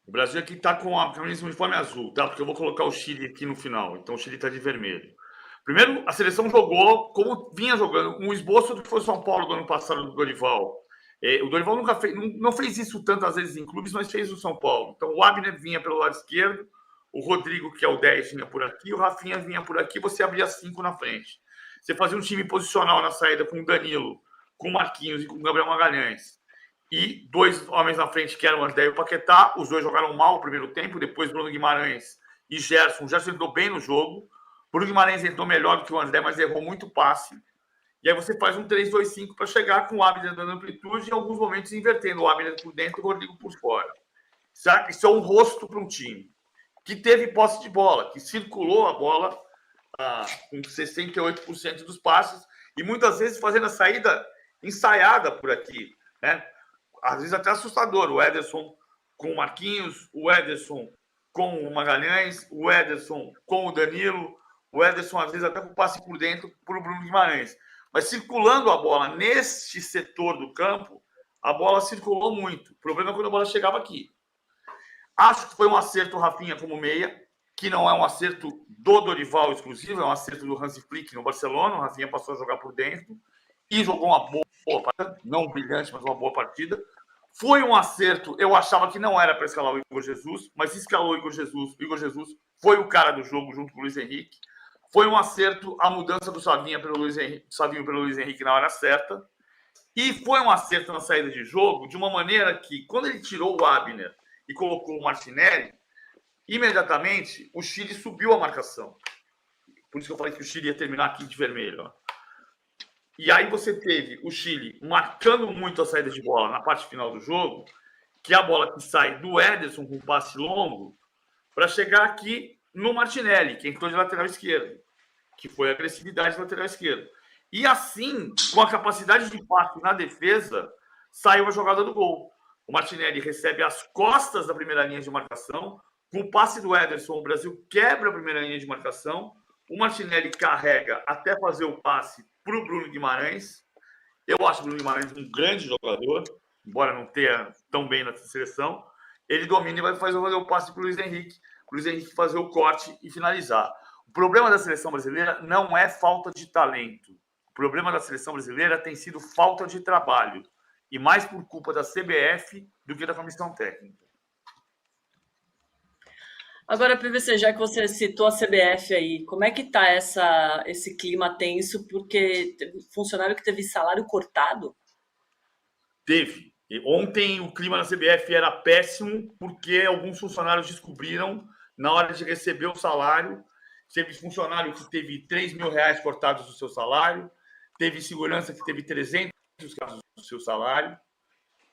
O Brasil aqui está com a camisa uniforme azul, tá? Porque eu vou colocar o Chile aqui no final. Então o Chile está de vermelho. Primeiro, a seleção jogou como vinha jogando, um esboço do que foi o São Paulo do ano passado do Dorival. O Dorival nunca fez, não fez isso tantas vezes em clubes, mas fez no São Paulo. Então o Abner vinha pelo lado esquerdo, o Rodrigo, que é o 10, vinha por aqui, o Rafinha vinha por aqui, você abria 5 na frente. Você fazia um time posicional na saída com o Danilo, com o Marquinhos e com o Gabriel Magalhães. E 2 homens na frente, que eram o André e o Paquetá. Os 2 jogaram mal o primeiro tempo, depois Bruno Guimarães e Gerson. O Gerson entrou bem no jogo. Bruno Guimarães entrou melhor do que o André, mas errou muito passe. E aí você faz um 3-2-5 para chegar com o Abner dando amplitude e em alguns momentos invertendo o Abner por dentro e o Rodrigo por fora. Sabe? Isso é um rosto para um time que teve posse de bola, que circulou a bola com 68% dos passes e muitas vezes fazendo a saída ensaiada por aqui, né? Às vezes até assustador. O Ederson com o Marquinhos, o Ederson com o Magalhães, o Ederson com o Danilo, o Ederson às vezes até com o passe por dentro para o Bruno Guimarães. Mas circulando a bola neste setor do campo, a bola circulou muito. O problema é quando a bola chegava aqui. Acho que foi um acerto o Rafinha como meia, que não é um acerto do Dorival exclusivo, é um acerto do Hansi Flick no Barcelona. O Rafinha passou a jogar por dentro e jogou uma boa partida, não brilhante, mas uma boa partida. Foi um acerto, eu achava que não era para escalar o Igor Jesus, mas escalou o Igor Jesus. O Igor Jesus foi o cara do jogo junto com o Luiz Henrique. Foi um acerto a mudança do Savinho pelo Luiz Henrique na hora certa. E foi um acerto na saída de jogo de uma maneira que, quando ele tirou o Abner e colocou o Martinelli, imediatamente o Chile subiu a marcação. Por isso que eu falei que o Chile ia terminar aqui de vermelho. Ó. E aí você teve o Chile marcando muito a saída de bola na parte final do jogo, que é a bola que sai do Ederson com um passe longo, para chegar aqui no Martinelli, que entrou de lateral esquerdo, que foi a agressividade de lateral esquerdo. E assim, com a capacidade de passe na defesa, saiu a jogada do gol. O Martinelli recebe as costas da primeira linha de marcação, com o passe do Ederson, o Brasil quebra a primeira linha de marcação, o Martinelli carrega até fazer o passe para o Bruno Guimarães. Eu acho o Bruno Guimarães um grande jogador, embora não tenha tão bem na seleção. Ele domina e vai fazer o passe para o Luiz Henrique. O Luiz Henrique fazer o corte e finalizar. O problema da seleção brasileira não é falta de talento. O problema da seleção brasileira tem sido falta de trabalho. E mais por culpa da CBF do que da comissão técnica. Agora, PVC, já que você citou a CBF aí, como é que tá esse clima tenso? Porque teve funcionário que teve salário cortado? Teve. Ontem o clima na CBF era péssimo porque alguns funcionários descobriram, na hora de receber o salário, teve funcionário que teve R$3.000 cortados do seu salário, teve segurança que teve 300 casos do seu salário,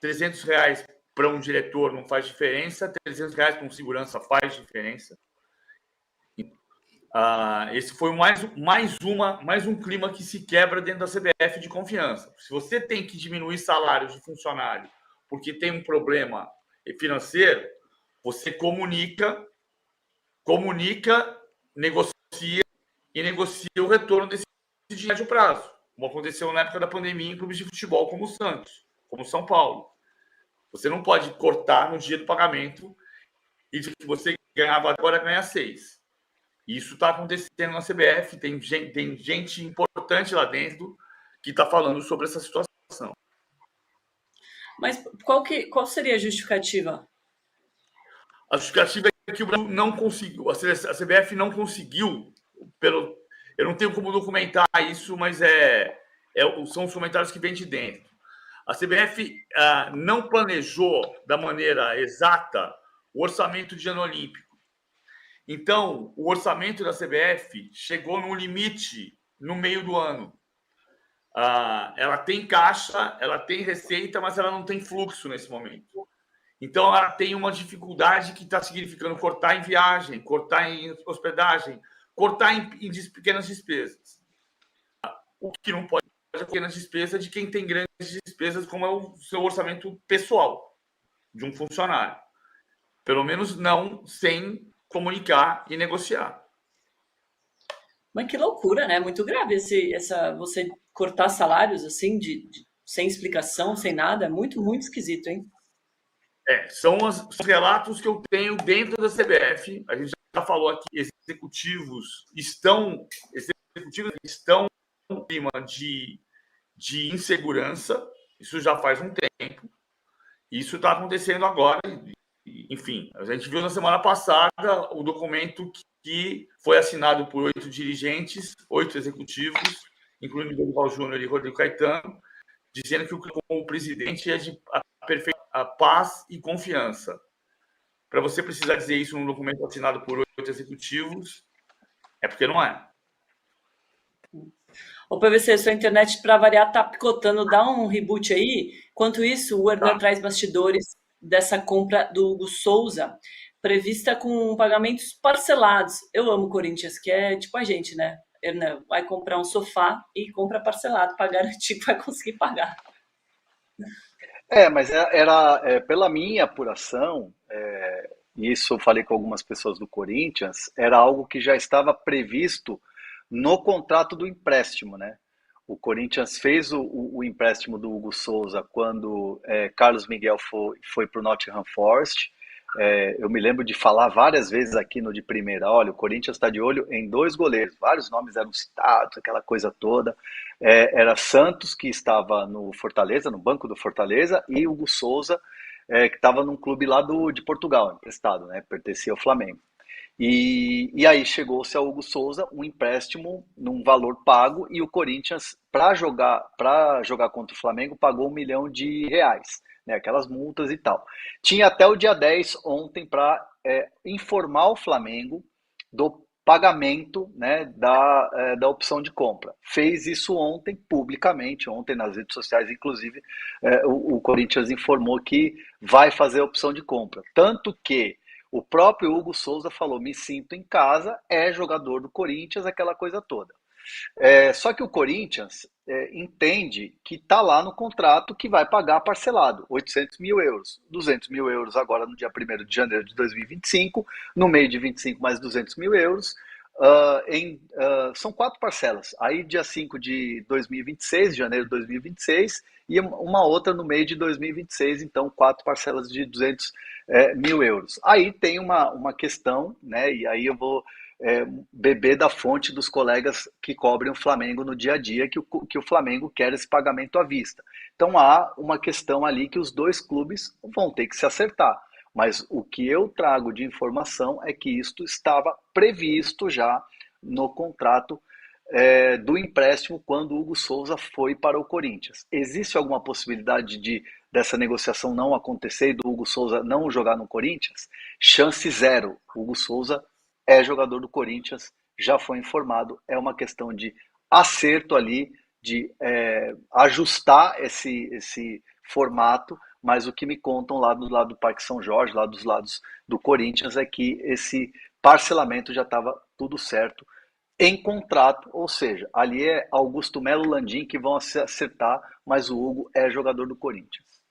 R$300 para um diretor não faz diferença, R$300 para um segurança faz diferença. Esse foi mais um clima que se quebra dentro da CBF de confiança. Se você tem que diminuir salários de funcionário porque tem um problema financeiro, você comunica, negocia e negocia o retorno desse de médio prazo, como aconteceu na época da pandemia em clubes de futebol como o Santos, como o São Paulo. Você não pode cortar no dia do pagamento e de que você ganhava agora ganha 6. Isso está acontecendo na CBF, tem gente importante lá dentro que está falando sobre essa situação. Mas qual seria a justificativa? A justificativa é que o Brasil não conseguiu, a CBF não conseguiu, eu não tenho como documentar isso, mas são os comentários que vêm de dentro. A CBF não planejou da maneira exata o orçamento de ano olímpico. Então, o orçamento da CBF chegou no limite no meio do ano. Ela tem caixa, ela tem receita, mas ela não tem fluxo nesse momento. Então, ela tem uma dificuldade que está significando cortar em viagem, cortar em hospedagem, cortar em pequenas despesas. O que não pode ser pequenas despesas de quem tem grandes despesas, como é o seu orçamento pessoal de um funcionário. Pelo menos não sem comunicar e negociar. Mas que loucura, né? Muito grave você cortar salários assim, sem explicação, sem nada. É muito, muito esquisito, hein? São os relatos que eu tenho dentro da CBF. A gente já falou aqui, executivos estão em clima de insegurança. Isso já faz um tempo. Isso está acontecendo agora. Enfim, a gente viu na semana passada o documento que foi assinado por 8 dirigentes, 8 executivos, incluindo Dorival Júnior e Rodrigo Caetano, dizendo que o presidente é de a paz e confiança. Para você precisar dizer isso num documento assinado por 8 executivos, é porque não é. Ô, PVC, sua internet, para variar, tá picotando. Dá um reboot aí. Enquanto isso, o Hernan traz bastidores dessa compra do Hugo Souza, prevista com pagamentos parcelados. Eu amo o Corinthians, que é tipo a gente, né? Hernan vai comprar um sofá e compra parcelado para garantir que vai conseguir pagar. Mas era pela minha apuração, e isso eu falei com algumas pessoas do Corinthians, era algo que já estava previsto no contrato do empréstimo, né? O Corinthians fez o empréstimo do Hugo Souza quando Carlos Miguel foi para o Nottingham Forest. Eu me lembro de falar várias vezes aqui no de primeira, olha, o Corinthians está de olho em 2 goleiros, vários nomes eram citados, aquela coisa toda. Era Santos, que estava no Fortaleza, no banco do Fortaleza, e Hugo Souza, que estava num clube lá de Portugal, emprestado, né? Pertencia ao Flamengo. E aí chegou-se ao Hugo Souza um empréstimo num valor pago e o Corinthians, para jogar contra o Flamengo, pagou R$ 1 milhão, né, aquelas multas e tal. Tinha até o dia 10 ontem para informar o Flamengo do pagamento, né, da opção de compra. Fez isso ontem, publicamente, ontem nas redes sociais, inclusive, o Corinthians informou que vai fazer a opção de compra. Tanto que o próprio Hugo Souza falou, me sinto em casa, é jogador do Corinthians, aquela coisa toda. Só que o Corinthians entende que está lá no contrato que vai pagar parcelado, 800 mil euros, 200 mil euros agora no dia 1º de janeiro de 2025, no meio de 25 mais 200 mil euros, são 4 parcelas, aí dia 5 de 2026, janeiro de 2026, e uma outra no meio de 2026, então 4 parcelas de 200 mil euros. Aí tem uma questão, né, e aí eu vou beber da fonte dos colegas que cobrem o Flamengo no dia a dia, que o Flamengo quer esse pagamento à vista. Então há uma questão ali que os 2 clubes vão ter que se acertar. Mas o que eu trago de informação é que isto estava previsto já no contrato do empréstimo quando o Hugo Souza foi para o Corinthians. Existe alguma possibilidade dessa negociação não acontecer e do Hugo Souza não jogar no Corinthians? Chance zero. O Hugo Souza é jogador do Corinthians, já foi informado, é uma questão de acerto ali, de ajustar esse formato, mas o que me contam lá do lado do Parque São Jorge, lá dos lados do Corinthians, é que esse parcelamento já estava tudo certo em contrato, ou seja, ali é Augusto Melo Landim que vão se acertar, mas o Hugo é jogador do Corinthians.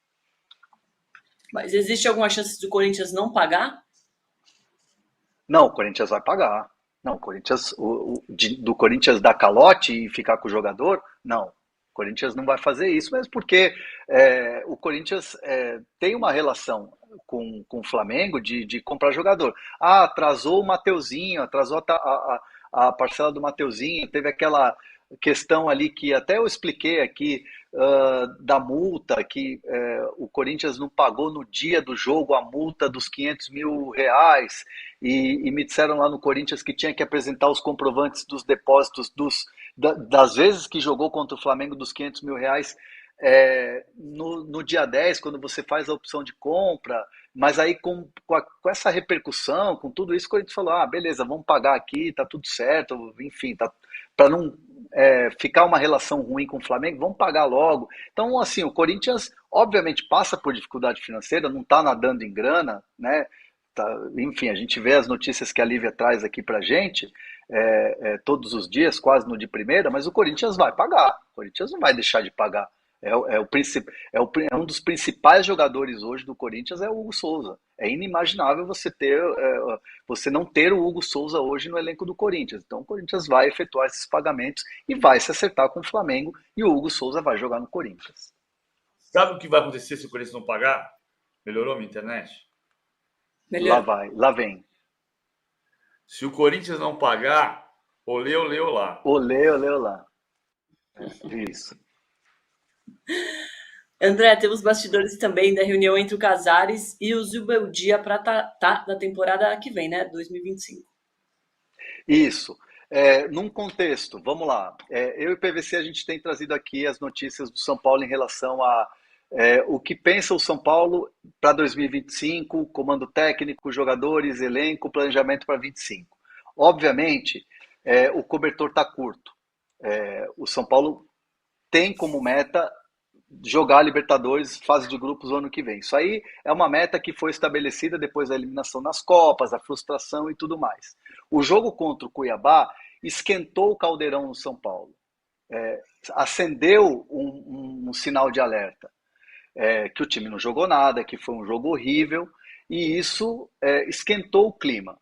Mas existe alguma chance do Corinthians não pagar? Não, o Corinthians vai pagar. Não, o Corinthians, do Corinthians dar calote e ficar com o jogador, não. O Corinthians não vai fazer isso, mesmo porque o Corinthians tem uma relação com o Flamengo de comprar jogador. Atrasou o Mateuzinho, atrasou a parcela do Mateuzinho, teve aquela questão ali que até eu expliquei aqui da multa, que o Corinthians não pagou no dia do jogo a multa dos R$ 500 mil, e me disseram lá no Corinthians que tinha que apresentar os comprovantes dos depósitos das vezes que jogou contra o Flamengo dos R$ 500 mil no dia 10, quando você faz a opção de compra, mas aí com essa repercussão, com tudo isso, o Corinthians falou, beleza, vamos pagar aqui, tá tudo certo, enfim, para não ficar uma relação ruim com o Flamengo, vamos pagar logo. Então, assim, o Corinthians, obviamente, passa por dificuldade financeira, não está nadando em grana, né? Enfim, a gente vê as notícias que a Lívia traz aqui pra gente, todos os dias, quase no de primeira, mas o Corinthians vai pagar, o Corinthians não vai deixar de pagar. Um dos principais jogadores hoje do Corinthians é o Hugo Souza. É inimaginável você não ter o Hugo Souza hoje no elenco do Corinthians. Então o Corinthians vai efetuar esses pagamentos e vai se acertar com o Flamengo e o Hugo Souza vai jogar no Corinthians. Sabe o que vai acontecer se o Corinthians não pagar? Melhorou minha internet? Melhor. Lá vem. Se o Corinthians não pagar, olê, olê, olá. Olê, olê, olá. Isso. André, temos bastidores também da reunião entre o Casares e o Zubeldia para da temporada que vem, né? 2025. Isso. Num contexto, vamos lá. Eu e o PVC, a gente tem trazido aqui as notícias do São Paulo em relação a o que pensa o São Paulo para 2025, comando técnico, jogadores, elenco, planejamento para 25. Obviamente, o cobertor está curto. O São Paulo tem como meta jogar a Libertadores, fase de grupos o ano que vem. Isso aí é uma meta que foi estabelecida depois da eliminação nas Copas, a frustração e tudo mais. O jogo contra o Cuiabá esquentou o caldeirão no São Paulo. Acendeu um sinal de alerta. Que o time não jogou nada, que foi um jogo horrível, e isso esquentou o clima.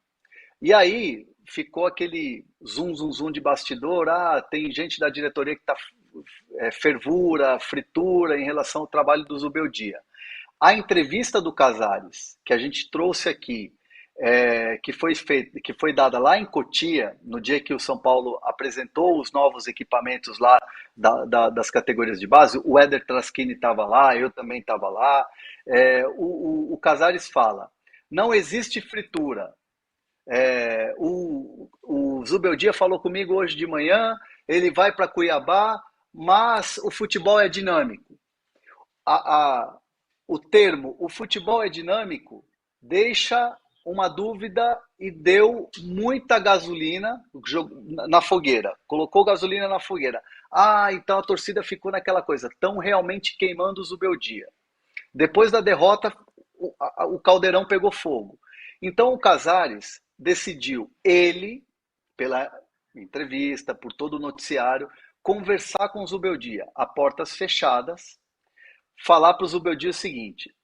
E aí ficou aquele zum de bastidor, tem gente da diretoria que está fervura, fritura em relação ao trabalho do Zubeldia. A entrevista do Casares, que a gente trouxe aqui, que foi dada lá em Cotia, no dia que o São Paulo apresentou os novos equipamentos lá das categorias de base, o Éder Traschini estava lá, eu também estava lá. O Casares fala: não existe fritura. O Zubeldia falou comigo hoje de manhã, ele vai para Cuiabá, mas o futebol é dinâmico. O termo "o futebol é dinâmico" deixa uma dúvida e deu muita gasolina na fogueira. Colocou gasolina na fogueira. Então a torcida ficou naquela coisa, estão realmente queimando o Zubeldia. Depois da derrota, o caldeirão pegou fogo. Então o Casares decidiu, ele, pela entrevista, por todo o noticiário, conversar com o Zubeldia a portas fechadas, falar para o Zubeldia o seguinte: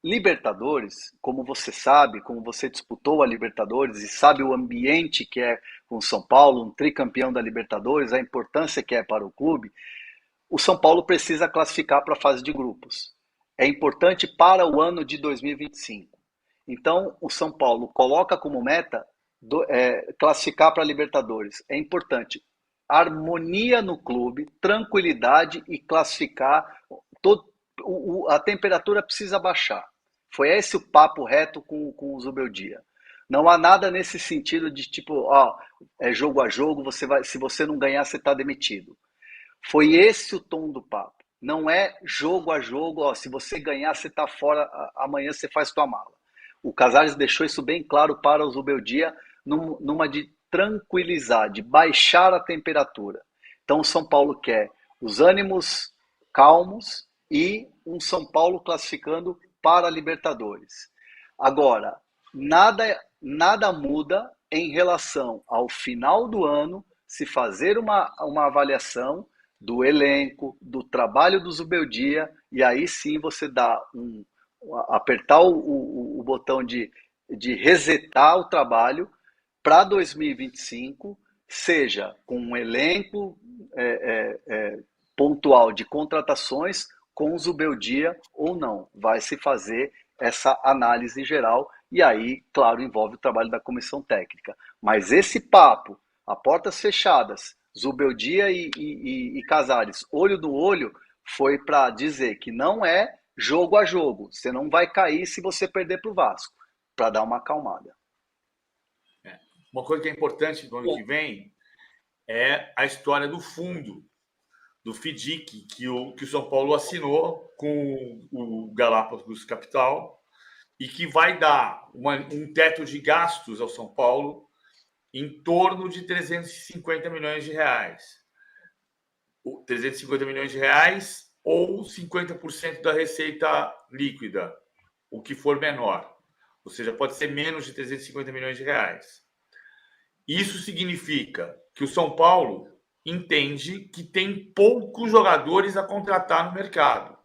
Libertadores, como você sabe, como você disputou a Libertadores e sabe o ambiente que é com o São Paulo, um tricampeão da Libertadores, a importância que é para o clube, o São Paulo precisa classificar para a fase de grupos. É importante para o ano de 2025. Então, o São Paulo coloca como meta classificar para a Libertadores. É importante. Harmonia no clube, tranquilidade e classificar. A temperatura precisa baixar. Foi esse o papo reto com o Zubeldia. Não há nada nesse sentido de tipo, é jogo a jogo, se você não ganhar, você está demitido. Foi esse o tom do papo. Não é jogo a jogo, se você ganhar, você está fora, amanhã você faz tua mala. O Casares deixou isso bem claro para o Zubeldia, numa de tranquilizar, de baixar a temperatura. Então o São Paulo quer os ânimos calmos e um São Paulo classificando para a Libertadores. Agora, nada muda em relação ao final do ano se fazer uma avaliação do elenco, do trabalho do Zubeldia, e aí sim você dá apertar o botão de resetar o trabalho para 2025, seja com um elenco pontual de contratações, com o Zubeldia ou não. Vai se fazer essa análise geral e aí, claro, envolve o trabalho da comissão técnica. Mas esse papo, a portas fechadas, Zubeldia e Casares, olho no olho, foi para dizer que não é jogo a jogo. Você não vai cair se você perder para o Vasco, para dar uma acalmada. Uma coisa que é importante no ano que vem é a história do fundo, do FDIC, que o São Paulo assinou com o Galápagos Capital e que vai dar um teto de gastos ao São Paulo em torno de 350 milhões de reais. 350 milhões de reais ou 50% da receita líquida, o que for menor. Ou seja, pode ser menos de 350 milhões de reais. Isso significa que o São Paulo entende que tem poucos jogadores a contratar no mercado.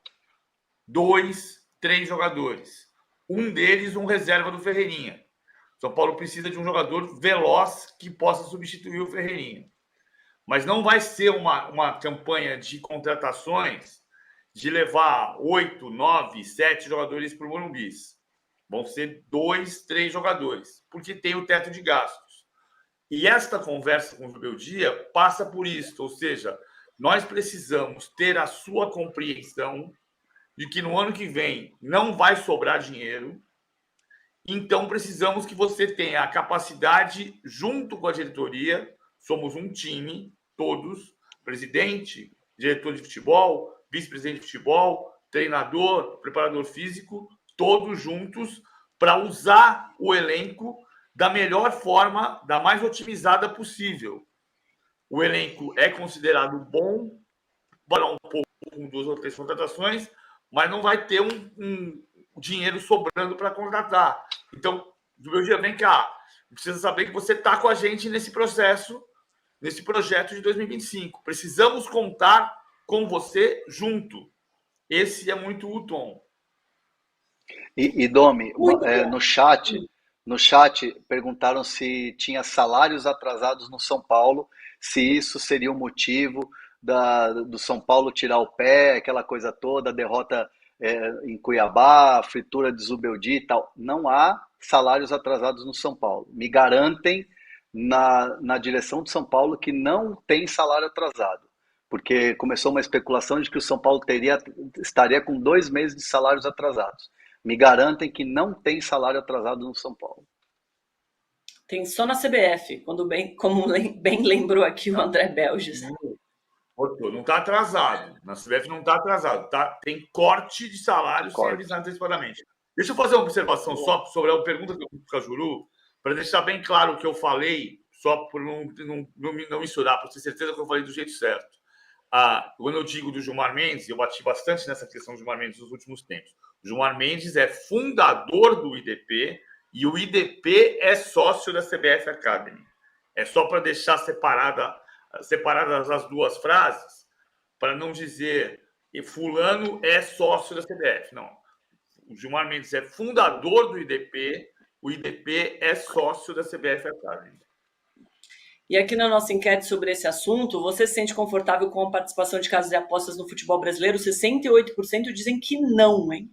2, 3 jogadores. Um deles, um reserva do Ferreirinha. São Paulo precisa de um jogador veloz que possa substituir o Ferreirinha. Mas não vai ser uma campanha de contratações de levar 8, 9, 7 jogadores para o Morumbi. Vão ser 2, 3 jogadores, porque tem o teto de gastos. E esta conversa com o Zubeldia passa por isso, ou seja, nós precisamos ter a sua compreensão de que no ano que vem não vai sobrar dinheiro, então precisamos que você tenha a capacidade, junto com a diretoria, somos um time, todos, presidente, diretor de futebol, vice-presidente de futebol, treinador, preparador físico, todos juntos para usar o elenco da melhor forma, da mais otimizada possível. O elenco é considerado bom, para um pouco com 2 ou 3 contratações, mas não vai ter um dinheiro sobrando para contratar. Então, do meu dia, vem cá, precisa saber que você está com a gente nesse processo, nesse projeto de 2025. Precisamos contar com você junto. Esse é muito o tom. E Domi, no chat perguntaram se tinha salários atrasados no São Paulo, se isso seria o motivo do São Paulo tirar o pé, aquela coisa toda, a derrota em Cuiabá, a fritura de Zubeldia e tal. Não há salários atrasados no São Paulo. Me garantem na direção de São Paulo que não tem salário atrasado, porque começou uma especulação de que o São Paulo estaria com 2 meses de salários atrasados. Me garantem que não tem salário atrasado no São Paulo. Tem só na CBF, como bem lembrou aqui o André Belges. Não está atrasado. Na CBF não está atrasado. Tem corte de salário sem avisar antecipadamente. Deixa eu fazer uma observação só sobre a pergunta que eu fiz para o Cajuru, para deixar bem claro o que eu falei, só por não misturar, para ter certeza que eu falei do jeito certo. Quando eu digo do Gilmar Mendes, eu bati bastante nessa questão do Gilmar Mendes nos últimos tempos. O Gilmar Mendes é fundador do IDP e o IDP é sócio da CBF Academy. É só para deixar separadas as duas frases, para não dizer que fulano é sócio da CBF. Não. O Gilmar Mendes é fundador do IDP, o IDP é sócio da CBF Academy. E aqui na nossa enquete sobre esse assunto, você se sente confortável com a participação de casas de apostas no futebol brasileiro? 68% dizem que não, hein?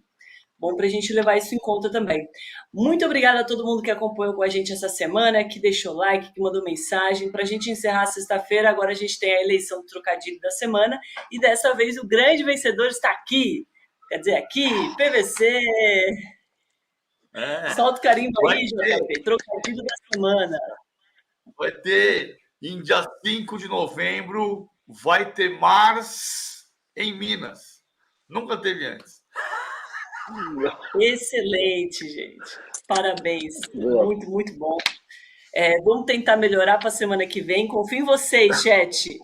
Bom para a gente levar isso em conta também. Muito obrigada a todo mundo que acompanhou com a gente essa semana, que deixou like, que mandou mensagem. Para a gente encerrar sexta-feira, agora a gente tem a eleição do trocadilho da semana e dessa vez o grande vencedor está aqui. Quer dizer, aqui, PVC. Solta o carimbo aí, JP. Trocadilho da semana. Vai ter, em dia 5 de novembro, vai ter Mars em Minas. Nunca teve antes. Excelente, gente. Parabéns. Muito, muito bom. Vamos tentar melhorar para a semana que vem. Confio em vocês, chat.